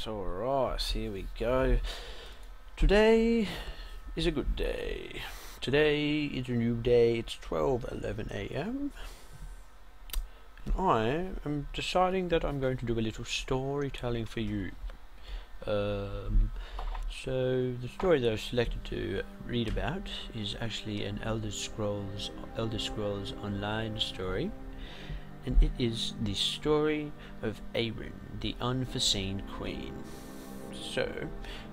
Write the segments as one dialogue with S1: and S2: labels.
S1: Alright, here we go. Today is a good day. Today is a new day. It's 12:11 a.m. and I am deciding that I'm going to do a little storytelling for you. So the story that I've selected to read about is actually an Elder Scrolls Online story, and it is the story of Aryenn, the Unforeseen Queen. So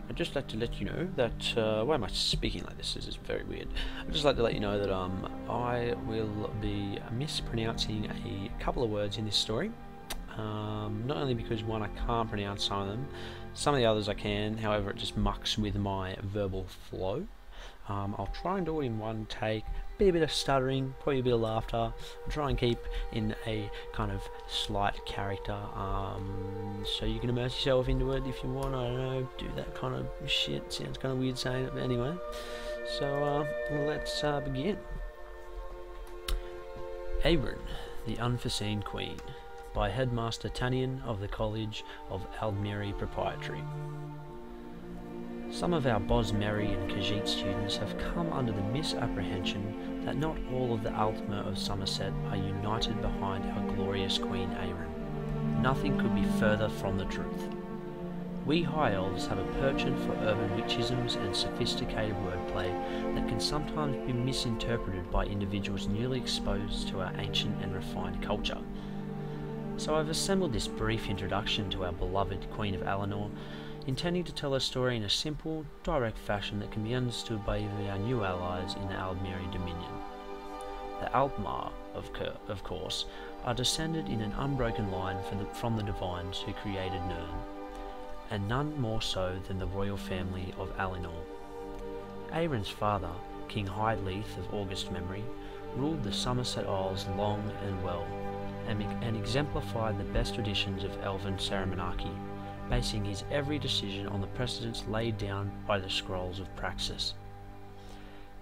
S1: I'd just like to let you know that why am I speaking like this? This is very weird. I'd just like to let you know that I will be mispronouncing a couple of words in this story. Not only because one, I can't pronounce some of them, some of the others I can, however it just mucks with my verbal flow. I'll try and do it in one take, be a bit of stuttering, probably a bit of laughter. I'll try and keep in a kind of slight character, so you can immerse yourself into it if you want. I don't know, do that kind of shit. Sounds kind of weird saying it, but anyway. So let's begin. Aryenn, the Unforeseen Queen, by Headmaster Tamriel of the College of Aldmeri Proprietary. Some of our Bosmeri and Khajiit students have come under the misapprehension that not all of the Altmer of Somerset are united behind our glorious Queen Aryenn. Nothing could be further from the truth. We High Elves have a penchant for urban witchisms and sophisticated wordplay that can sometimes be misinterpreted by individuals newly exposed to our ancient and refined culture. So I've assembled this brief introduction to our beloved Queen of Alinor, intending to tell a story in a simple, direct fashion that can be understood by even our new allies in the Aldmeri Dominion. The Altmar, of course, are descended in an unbroken line from the divines who created Nirn, and none more so than the royal family of Alinor. Aeryn's father, King Hydleith of august memory, ruled the Somerset Isles long and well, and exemplified the best traditions of elven ceremoniarchy, basing his every decision on the precedents laid down by the Scrolls of Praxis.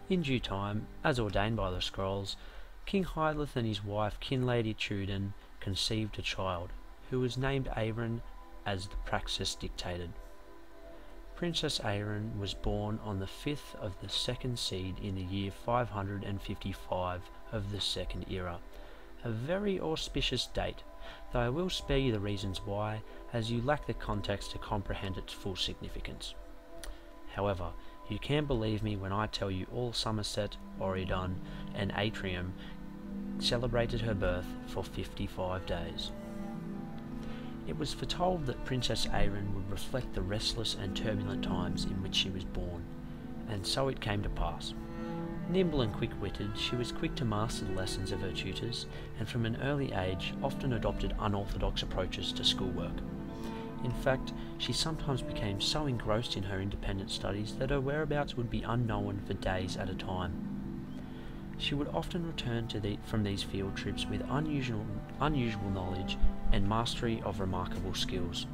S1: In due time, as ordained by the Scrolls, King Hydleith and his wife Kinlady Truden conceived a child, who was named Aryenn as the Praxis dictated. Princess Aryenn was born on the 5th of the second seed in the year 555 of the Second Era, a very auspicious date, though I will spare you the reasons why, as you lack the context to comprehend its full significance. However, you can believe me when I tell you all Somerset, Oridon, and Atrium celebrated her birth for 55 days. It was foretold that Princess Aryenn would reflect the restless and turbulent times in which she was born, and so it came to pass. Nimble and quick-witted, she was quick to master the lessons of her tutors, and from an early age often adopted unorthodox approaches to schoolwork. In fact, she sometimes became so engrossed in her independent studies that her whereabouts would be unknown for days at a time. She would often return from these field trips with unusual knowledge and mastery of remarkable skills.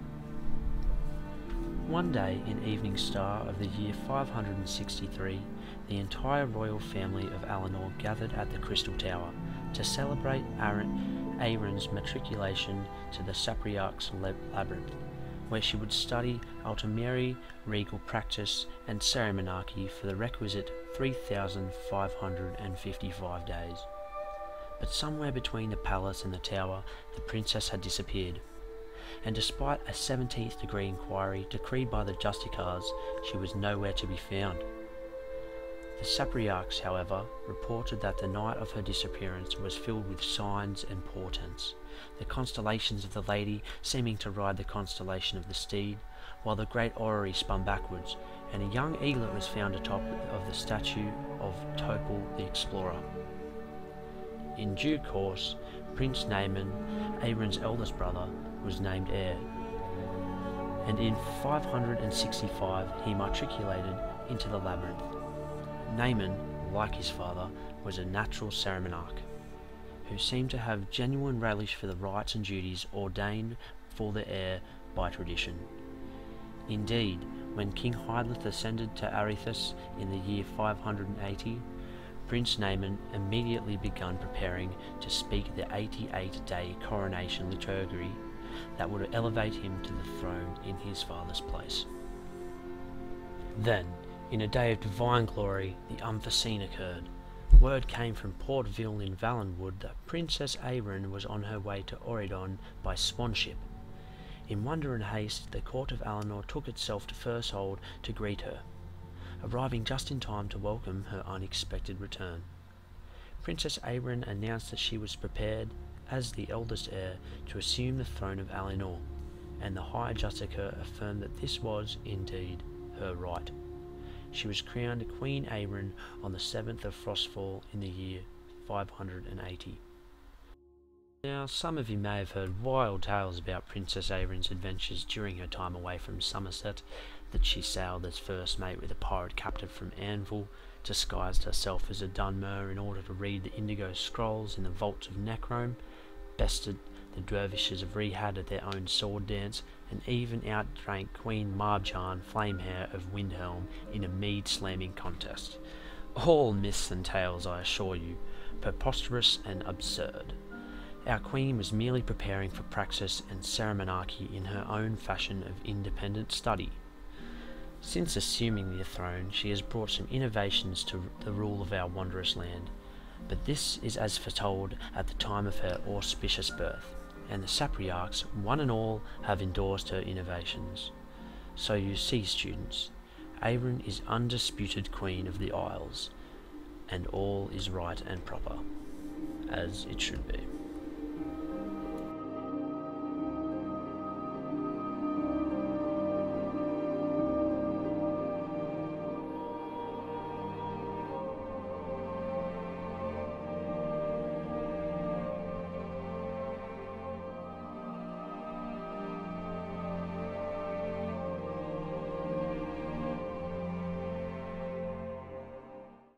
S1: One day in Evening Star of the year 563, the entire royal family of Alinor gathered at the Crystal Tower to celebrate Aeryn's matriculation to the Sapriarch's Labyrinth, where she would study Altmeri regal practice and ceremoniarchy for the requisite 3,555 days. But somewhere between the palace and the tower, the princess had disappeared, and despite a 17th degree inquiry decreed by the Justicars, she was nowhere to be found. The Sapriarchs, however, reported that the night of her disappearance was filled with signs and portents, the constellations of the lady seeming to ride the constellation of the steed, while the great orrery spun backwards, and a young eaglet was found atop of the statue of Topal the Explorer. In due course, Prince Naaman, Aeryn's eldest brother, was named heir, and in 565 he matriculated into the labyrinth. Naaman, like his father, was a natural ceremoniarch, who seemed to have genuine relish for the rights and duties ordained for the heir by tradition. Indeed, when King Hydleith ascended to Arethus in the year 580, Prince Naaman immediately began preparing to speak the 88-day coronation liturgy that would elevate him to the throne in his father's place. Then, in a day of divine glory, the Unforeseen occurred. Word came from Port Ville in Valenwood that Princess Aryenn was on her way to Auridon by swan ship. In wonder and haste, the court of Alinor took itself to Firsthold to greet her, arriving just in time to welcome her unexpected return. Princess Aryenn announced that she was prepared, as the eldest heir, to assume the throne of Alinor, and the High Justicia affirmed that this was, indeed, her right. She was crowned Queen Aryenn on the 7th of Frostfall in the year 580. Now, some of you may have heard wild tales about Princess Aryenn's adventures during her time away from Somerset, that she sailed as first mate with a pirate captive from Anvil, disguised herself as a Dunmer in order to read the Indigo Scrolls in the vaults of Necrome, bested the dervishes of Rehad at their own sword dance, and even outdrank Queen Marjan Flamehair of Windhelm in a mead-slamming contest. All myths and tales, I assure you, preposterous and absurd. Our queen was merely preparing for praxis and ceremonarchy in her own fashion of independent study. Since assuming the throne, she has brought some innovations to the rule of our wondrous land, but this is as foretold at the time of her auspicious birth, and the Sapriarchs, one and all, have endorsed her innovations. So you see, students, Aryenn is undisputed Queen of the Isles, and all is right and proper, as it should be.